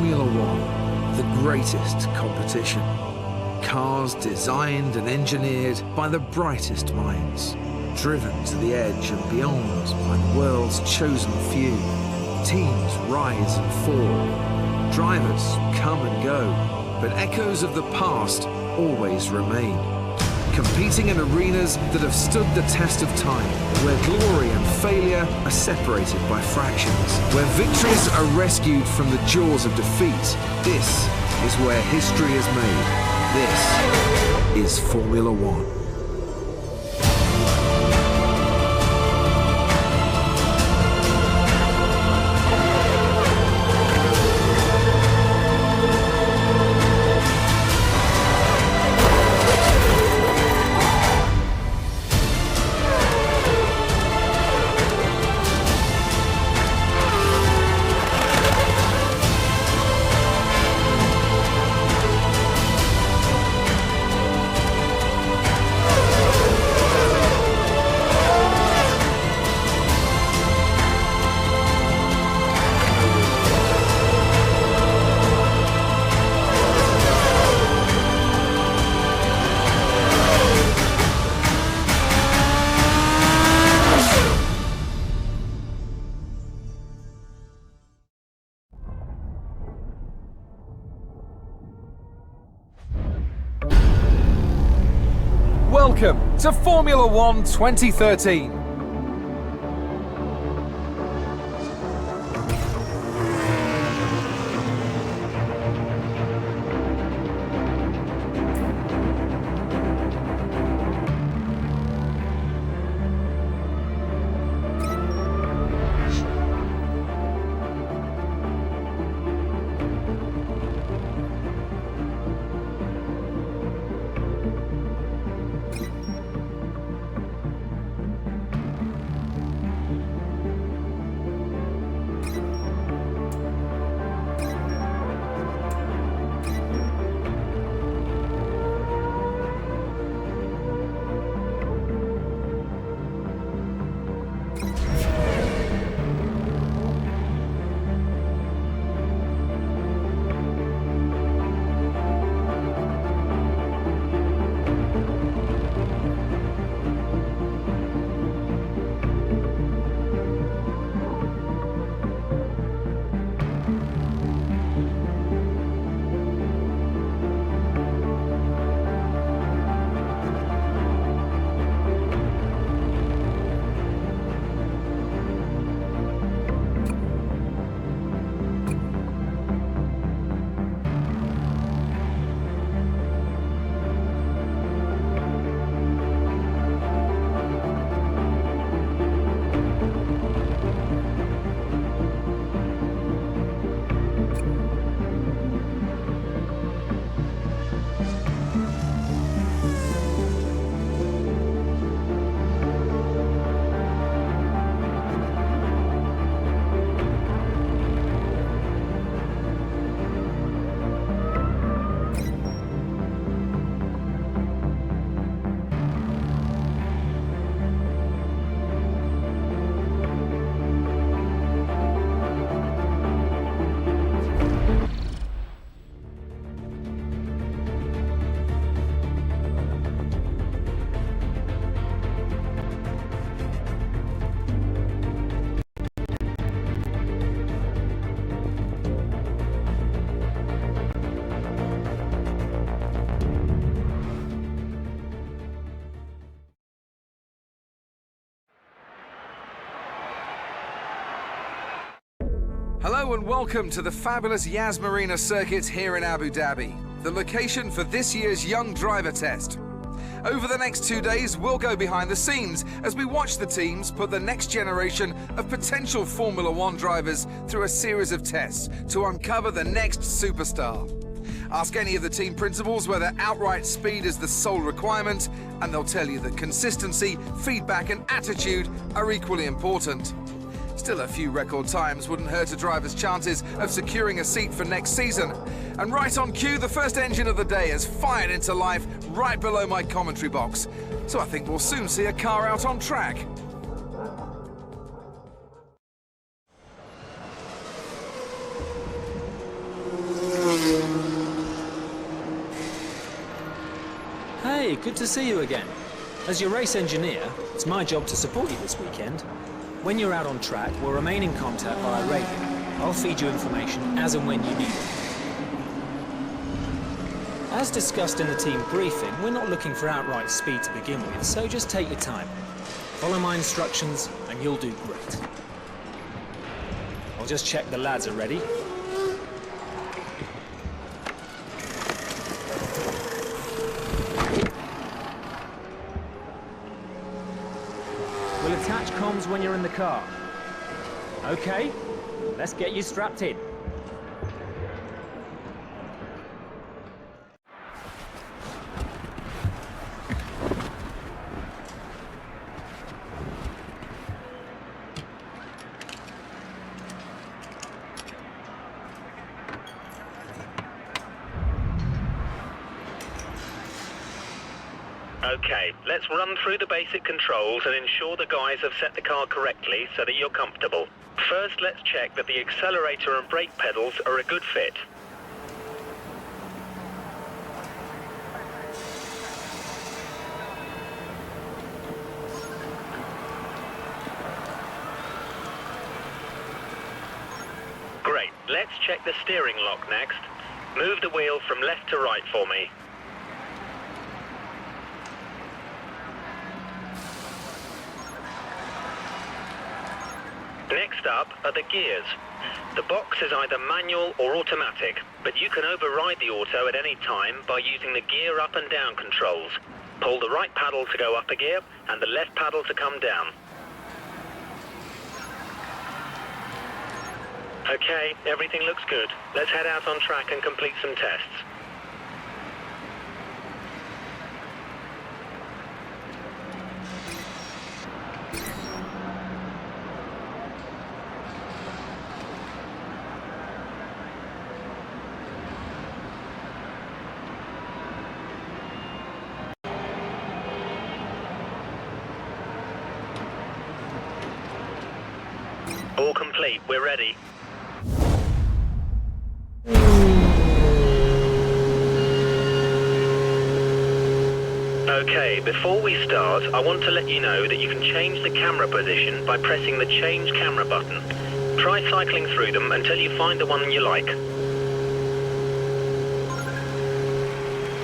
Formula One, the greatest competition. Cars designed and engineered by the brightest minds, driven to the edge and beyond by the world's chosen few. Teams rise and fall, drivers come and go, but echoes of the past always remain. Competing in arenas that have stood the test of time, where glory and failure are separated by fractions, where victories are rescued from the jaws of defeat. This is where history is made. This is Formula One. Welcome to Formula One 2013. Hello and welcome to the fabulous Yas Marina circuit here in Abu Dhabi, the location for this year's Young Driver Test. Over the next 2 days, we'll go behind the scenes as we watch the teams put the next generation of potential Formula One drivers through a series of tests to uncover the next superstar. Ask any of the team principals whether outright speed is the sole requirement, and they'll tell you that consistency, feedback and attitude are equally important. Still, a few record times wouldn't hurt a driver's chances of securing a seat for next season. And right on cue, the first engine of the day has fired into life right below my commentary box. So I think we'll soon see a car out on track. Hey, good to see you again. As your race engineer, it's my job to support you this weekend. When you're out on track, we'll remain in contact via radio. I'll feed you information as and when you need it. As discussed in the team briefing, we're not looking for outright speed to begin with, so just take your time. Follow my instructions and you'll do great. I'll just check the lads are ready. We'll attach comms when you're in the car. Okay, let's get you strapped in. Okay, let's run through the basic controls and ensure the guys have set the car correctly so that you're comfortable. First, let's check that the accelerator and brake pedals are a good fit. Great, let's check the steering lock next. Move the wheel from left to right for me. Next up are the gears. The box is either manual or automatic, but you can override the auto at any time by using the gear up and down controls. Pull the right paddle to go up a gear and the left paddle to come down. Okay, everything looks good. Let's head out on track and complete some tests. All complete, we're ready. Okay, before we start, I want to let you know that you can change the camera position by pressing the change camera button. Try cycling through them until you find the one you like.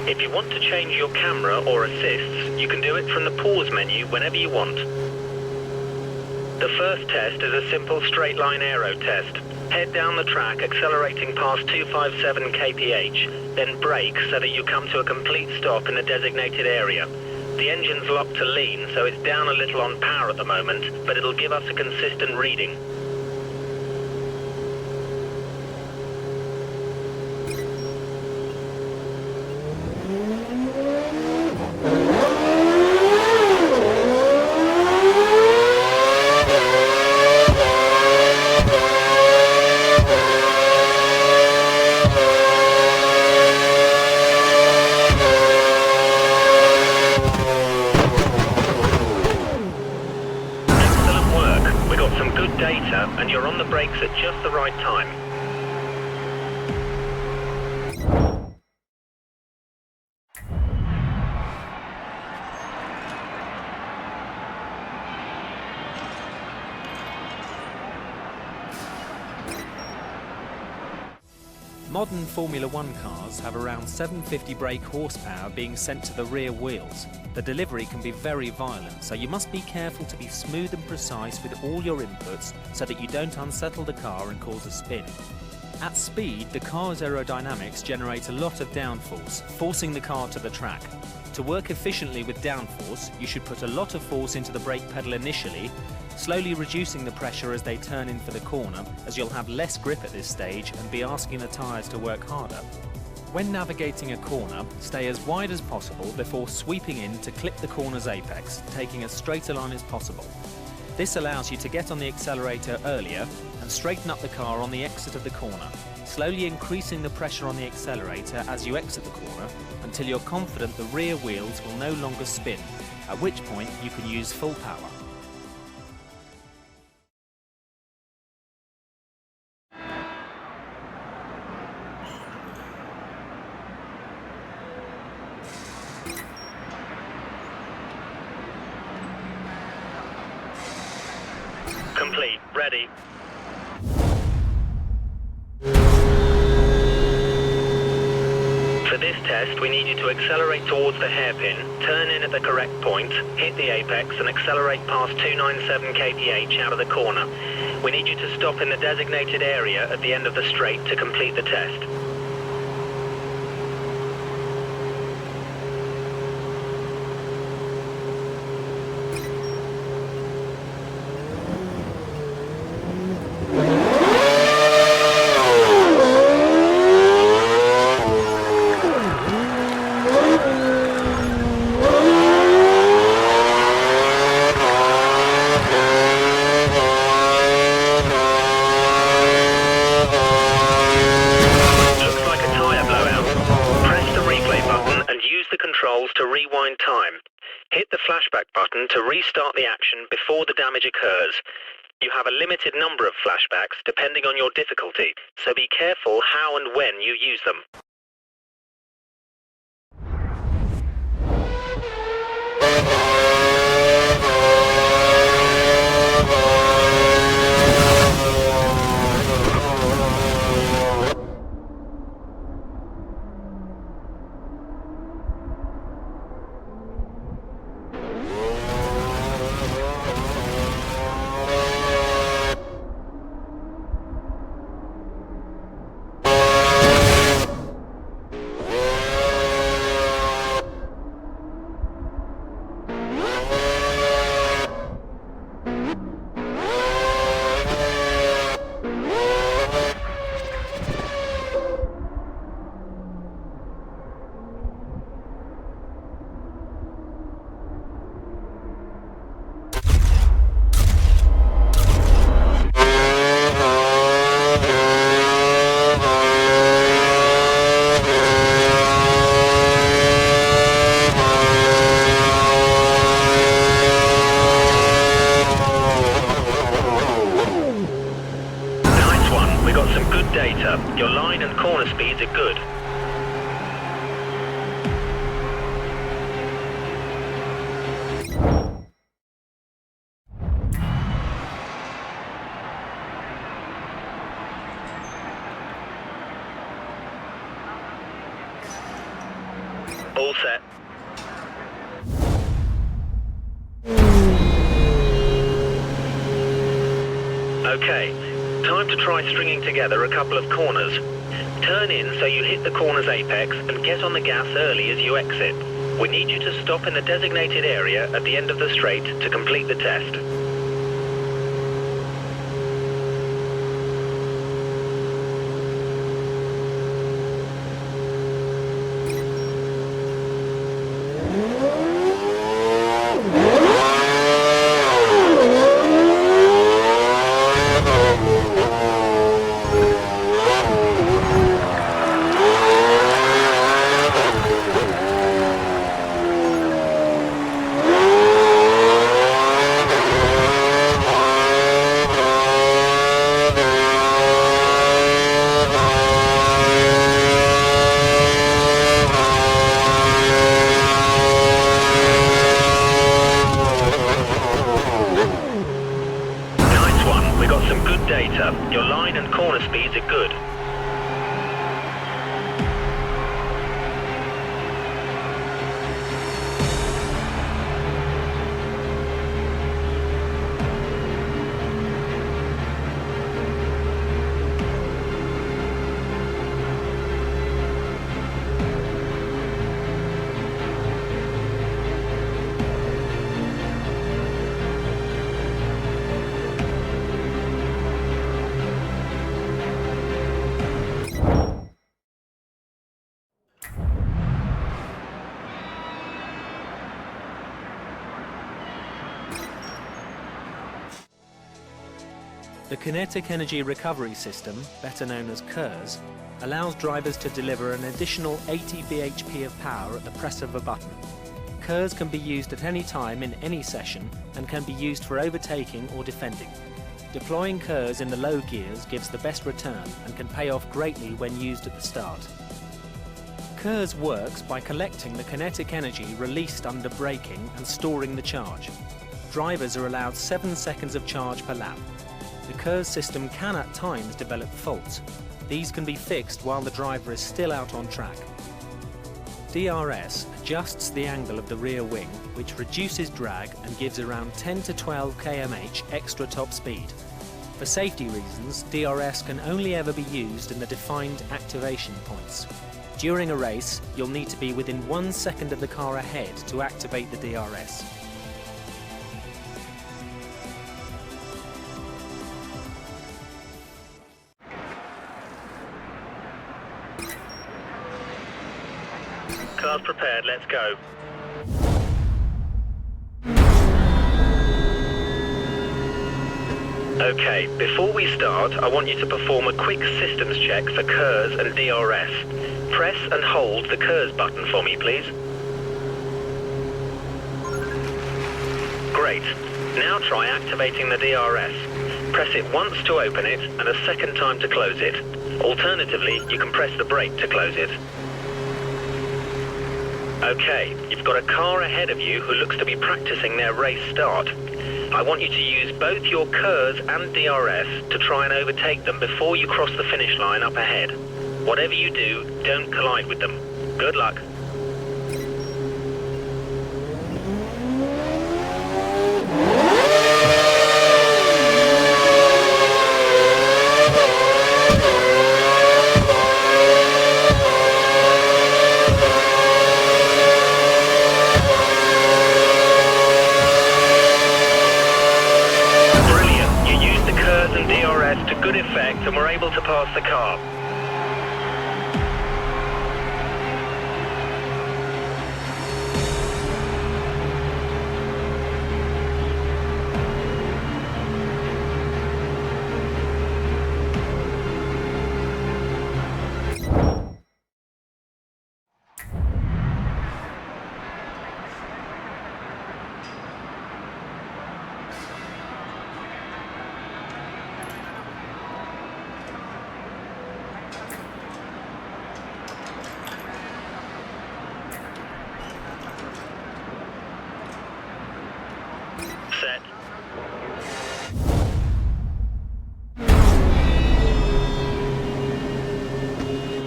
If you want to change your camera or assists, you can do it from the pause menu whenever you want. The first test is a simple straight line aero test. Head down the track accelerating past 257 kph, then brake so that you come to a complete stop in the designated area. The engine's locked to lean, so it's down a little on power at the moment, but it'll give us a consistent reading. And you're on the brakes at just the right time. Modern Formula One cars have around 750 brake horsepower being sent to the rear wheels. The delivery can be very violent, so you must be careful to be smooth and precise with all your inputs so that you don't unsettle the car and cause a spin. At speed, the car's aerodynamics generate a lot of downforce, forcing the car to the track. To work efficiently with downforce, you should put a lot of force into the brake pedal initially, slowly reducing the pressure as they turn in for the corner, as you'll have less grip at this stage and be asking the tyres to work harder. When navigating a corner, stay as wide as possible before sweeping in to clip the corner's apex, taking as straight a line as possible. This allows you to get on the accelerator earlier and straighten up the car on the exit of the corner, slowly increasing the pressure on the accelerator as you exit the corner until you're confident the rear wheels will no longer spin, at which point you can use full power. complete. Ready. For this test, we need you to accelerate towards the hairpin, turn in at the correct point, hit the apex and accelerate past 297 kph out of the corner. We need you to stop in the designated area at the end of the straight to complete the test. To rewind time. Hit the flashback button to restart the action before the damage occurs. You have a limited number of flashbacks depending on your difficulty, so be careful how and when you use them. Data. Your line and corner speeds are good. All set. Okay. Time to try stringing together a couple of corners. Turn in so you hit the corner's apex and get on the gas early as you exit. We need you to stop in the designated area at the end of the straight to complete the test. Data. Your line and corner speeds are good. The Kinetic Energy Recovery System, better known as KERS, allows drivers to deliver an additional 80 bhp of power at the press of a button. KERS can be used at any time in any session and can be used for overtaking or defending. Deploying KERS in the low gears gives the best return and can pay off greatly when used at the start. KERS works by collecting the kinetic energy released under braking and storing the charge. drivers are allowed 7 seconds of charge per lap. The KERS system can at times develop faults. These can be fixed while the driver is still out on track. DRS adjusts the angle of the rear wing, which reduces drag and gives around 10 to 12 km/h extra top speed. For safety reasons, DRS can only ever be used in the defined activation points. During a race, you'll need to be within 1 second of the car ahead to activate the DRS. Cars prepared, let's go. Okay, before we start, I want you to perform a quick systems check for KERS and DRS. Press and hold the KERS button for me, please. Great. Now try activating the DRS. Press it once to open it and a second time to close it. Alternatively, you can press the brake to close it. Okay, you've got a car ahead of you who looks to be practicing their race start. I want you to use both your KERS and DRS to try and overtake them before you cross the finish line up ahead. Whatever you do, don't collide with them. Good luck. To good effect and we're able to pass the car. Set.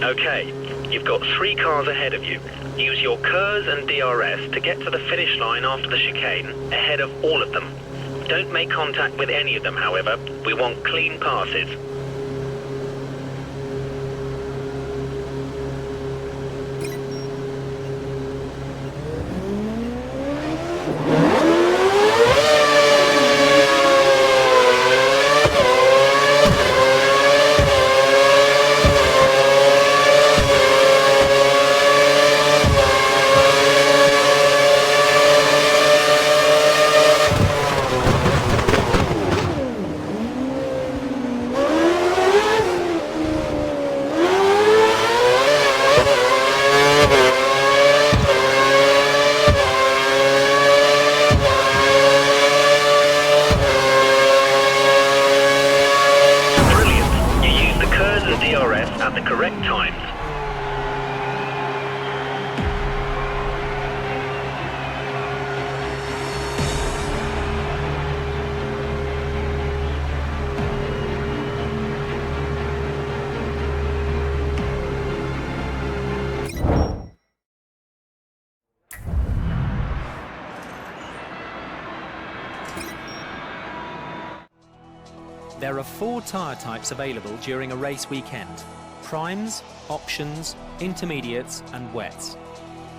Okay, you've got 3 cars ahead of you. Use your KERS and DRS to get to the finish line after the chicane, ahead of all of them. Don't make contact with any of them, however. We want clean passes. At the correct times. There are 4 tyre types available during a race weekend: primes, options, intermediates and wets.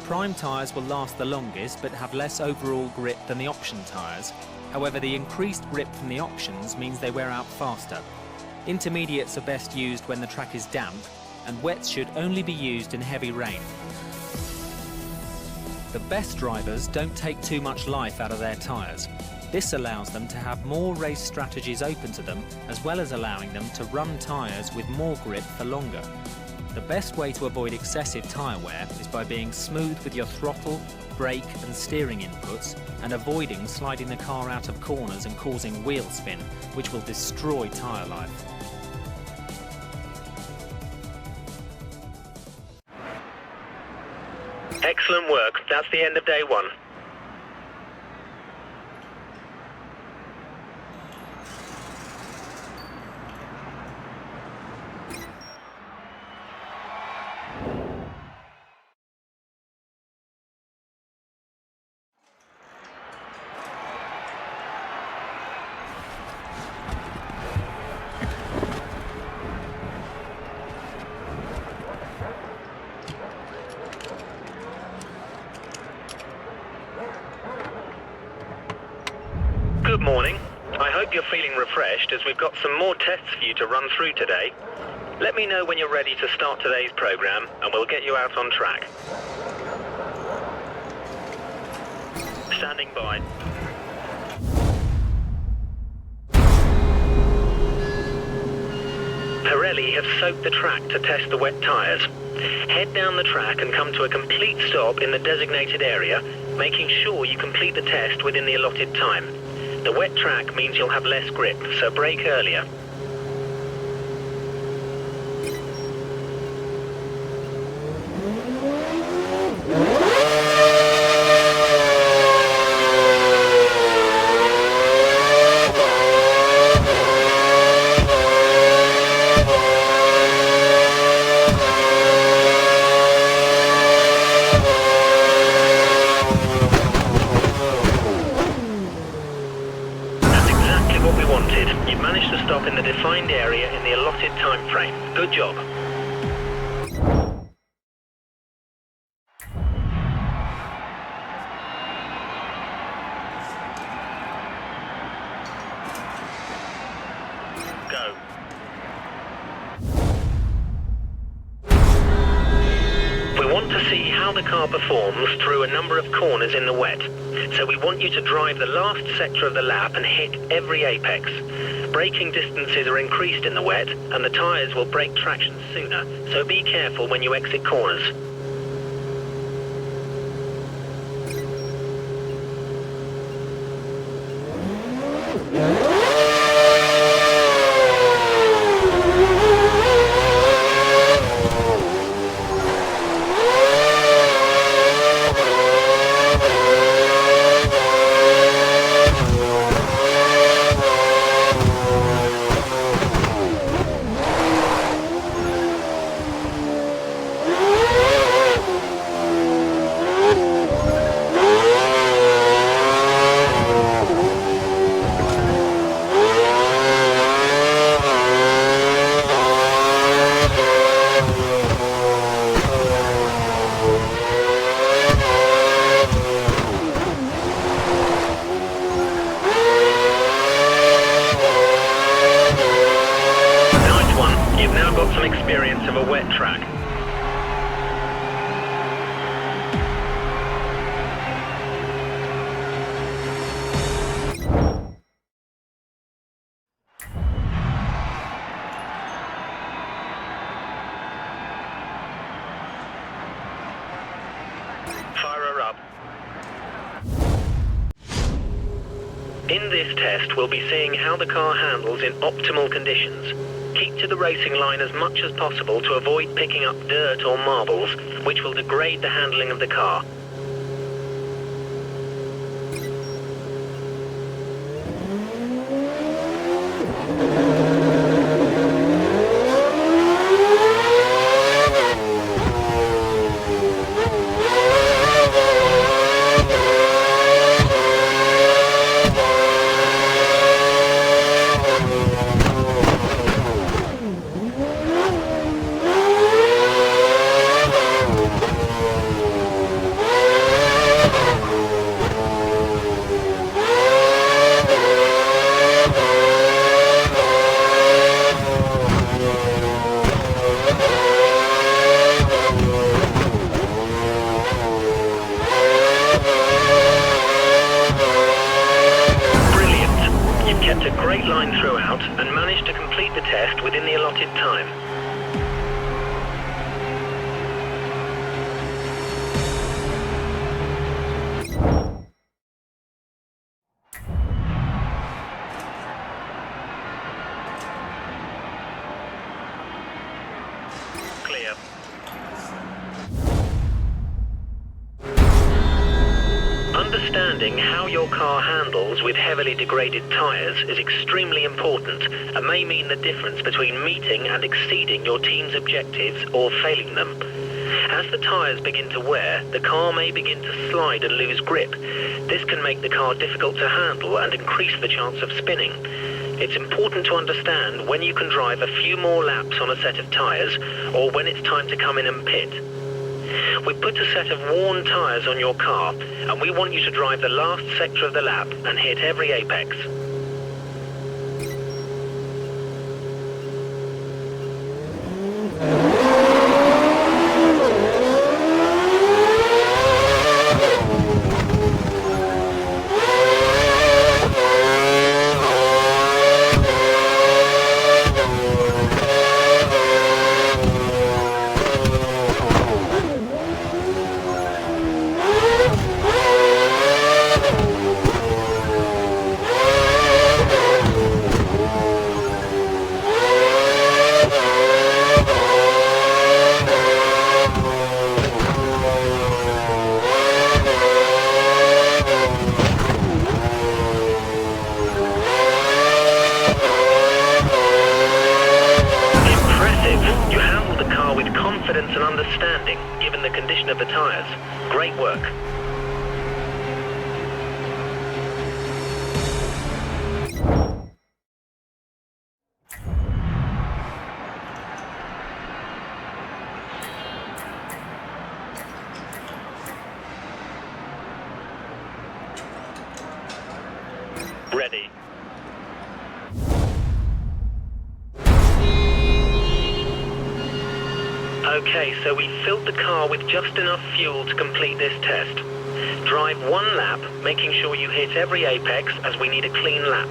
Prime tyres will last the longest but have less overall grip than the option tyres. However, the increased grip from the options means they wear out faster. Intermediates are best used when the track is damp, and wets should only be used in heavy rain. The best drivers don't take too much life out of their tyres. This allows them to have more race strategies open to them, as well as allowing them to run tyres with more grip for longer. The best way to avoid excessive tyre wear is by being smooth with your throttle, brake and steering inputs, and avoiding sliding the car out of corners and causing wheel spin, which will destroy tyre life. Excellent work. That's the end of day 1. you're feeling refreshed, as we've got some more tests for you to run through today. Let me know when you're ready to start today's program, and we'll get you out on track. Standing by. Pirelli have soaked the track to test the wet tyres. Head down the track and come to a complete stop in the designated area, making sure you complete the test within the allotted time. The wet track means you'll have less grip, so brake earlier. In the defined area in the allotted time frame. Good job. Go. We want to see how the car performs through a number of corners in the wet. So we want you to drive the last sector of the lap and hit every apex. Braking distances are increased in the wet, and the tyres will break traction sooner, so be careful when you exit corners. Experience of a wet track. Fire her up. In this test, we'll be seeing how the car handles in optimal conditions. Keep to the racing line as much as possible to avoid picking up dirt or marbles, which will degrade the handling of the car. Kept a great line throughout and managed to complete the test within the allotted time. Clear. Understanding how your car handles with heavily degraded tyres is extremely important and may mean the difference between meeting and exceeding your team's objectives or failing them. As the tyres begin to wear, the car may begin to slide and lose grip. This can make the car difficult to handle and increase the chance of spinning. It's important to understand when you can drive a few more laps on a set of tyres or when it's time to come in and pit. We put a set of worn tyres on your car and we want you to drive the last sector of the lap and hit every apex. rather standing, given the condition of the tyres. Great work. Ready. Okay, so we filled the car with just enough fuel to complete this test. Drive one lap, making sure you hit every apex, as we need a clean lap.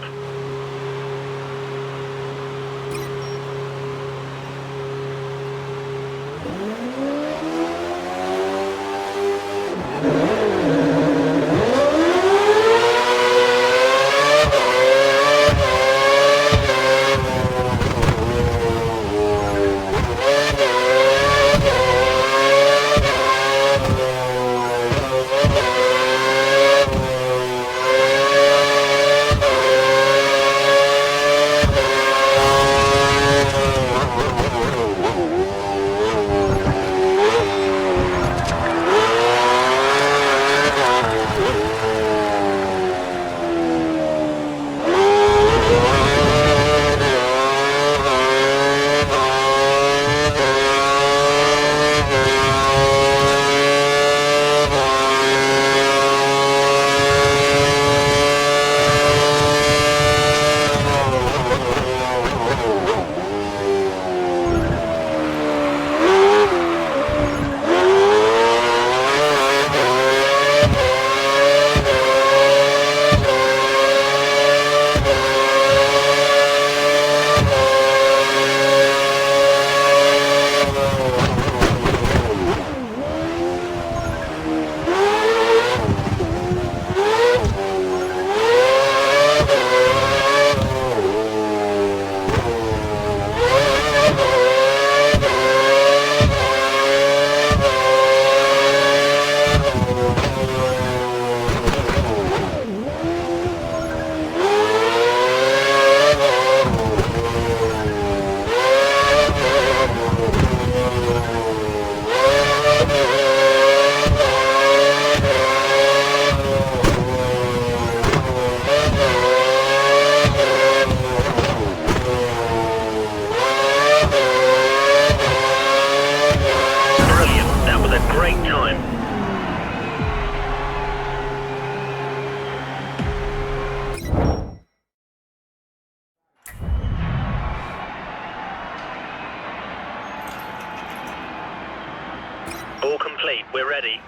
All complete, we're ready.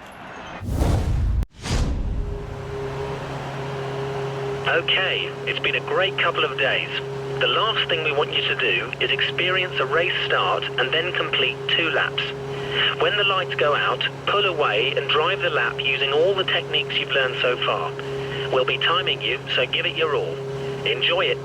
Okay, it's been a great couple of days. The last thing we want you to do is experience a race start and then complete 2 laps. When the lights go out, pull away and drive the lap using all the techniques you've learned so far. We'll be timing you, so give it your all. Enjoy it.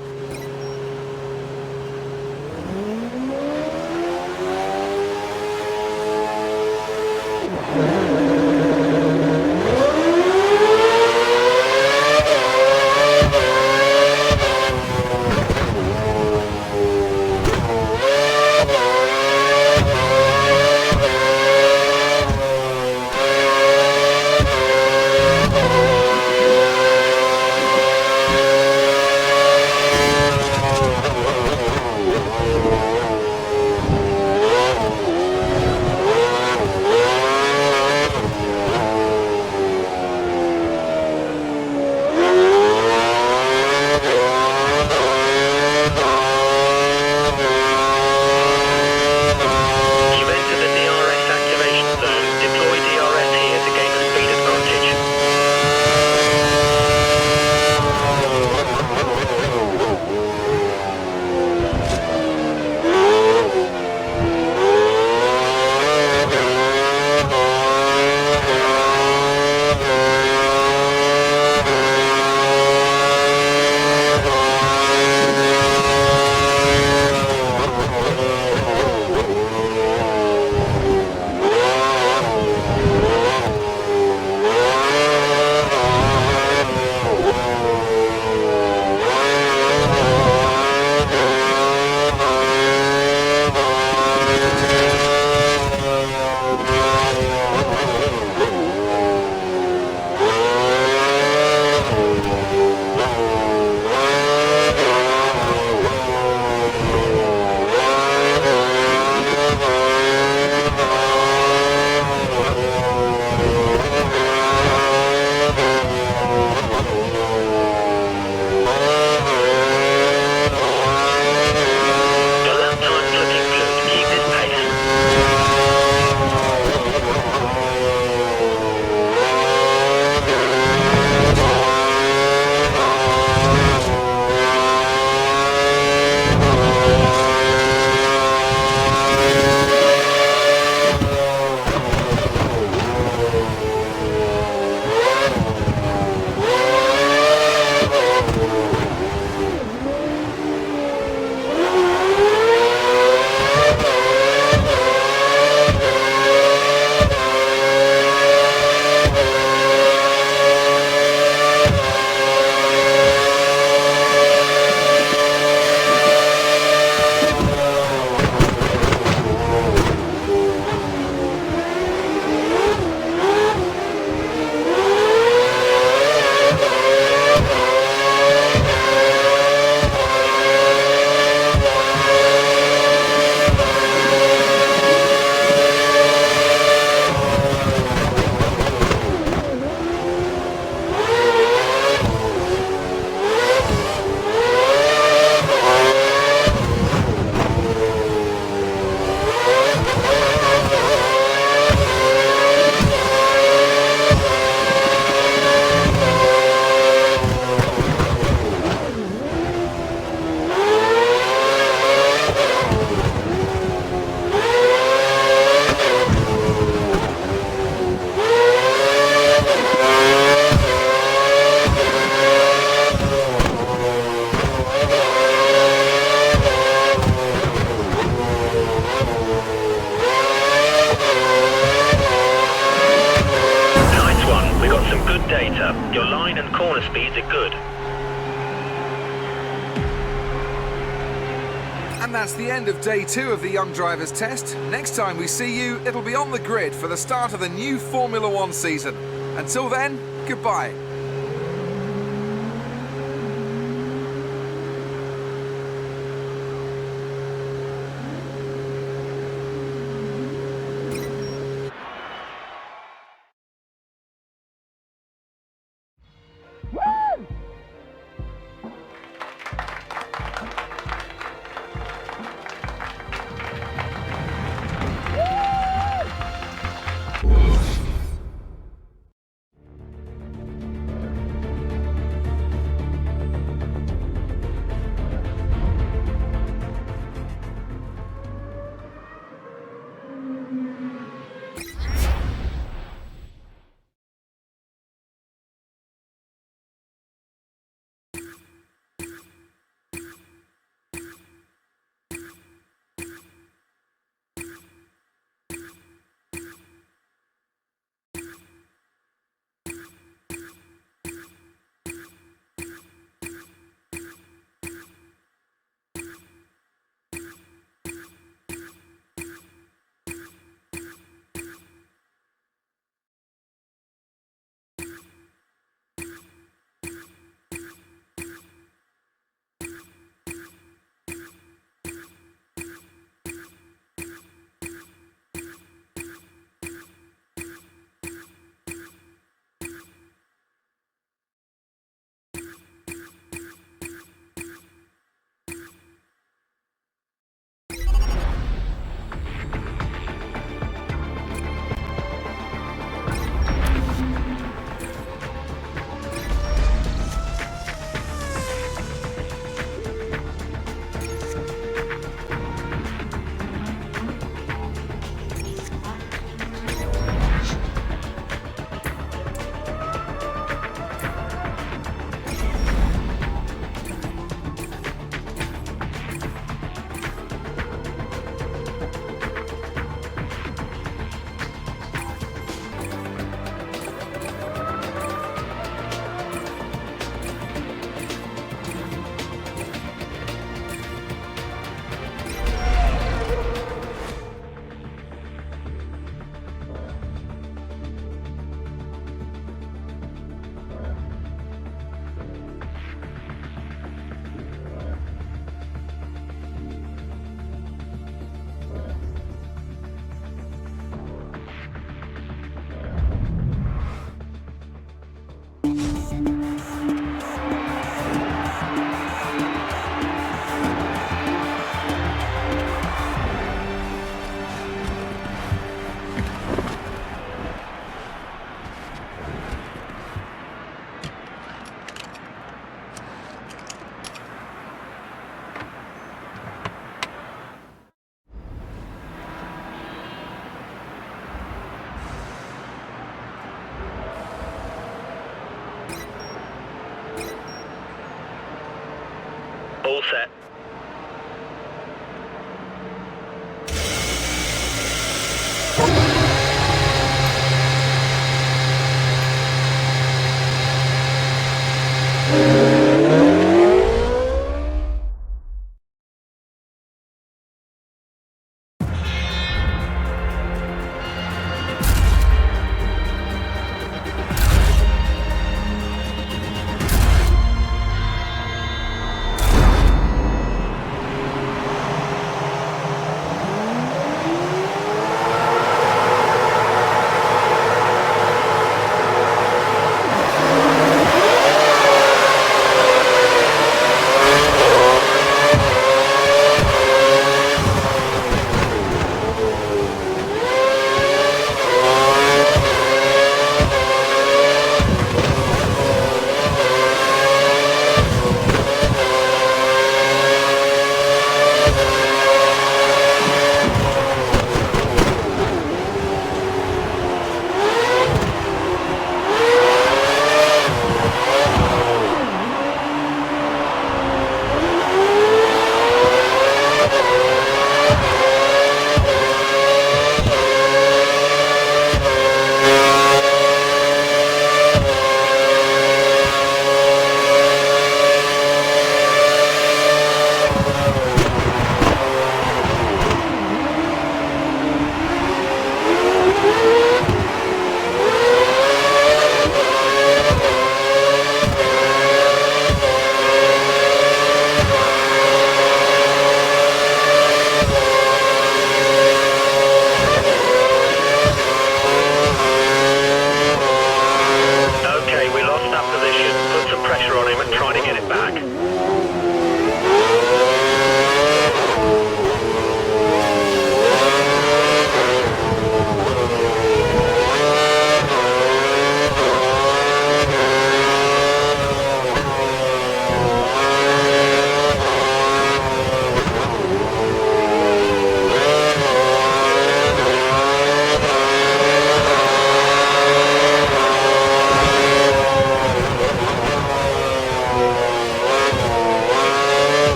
And that's the end of day 2 of the Young Drivers Test. Next time we see you, it'll be on the grid for the start of the new Formula One season. Until then, goodbye.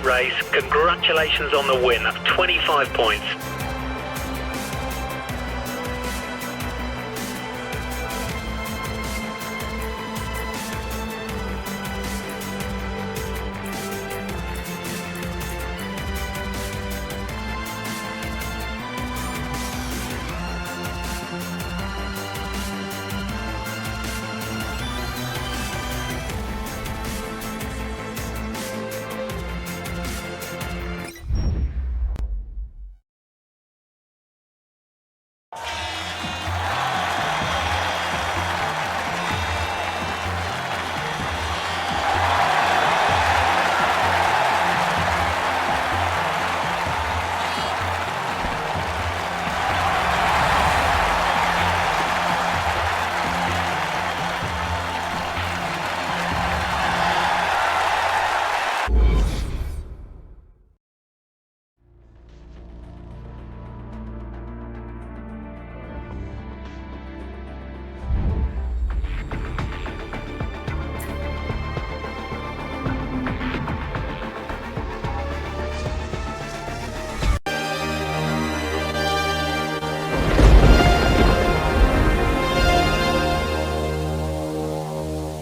race. Congratulations on the win. That's 25 points.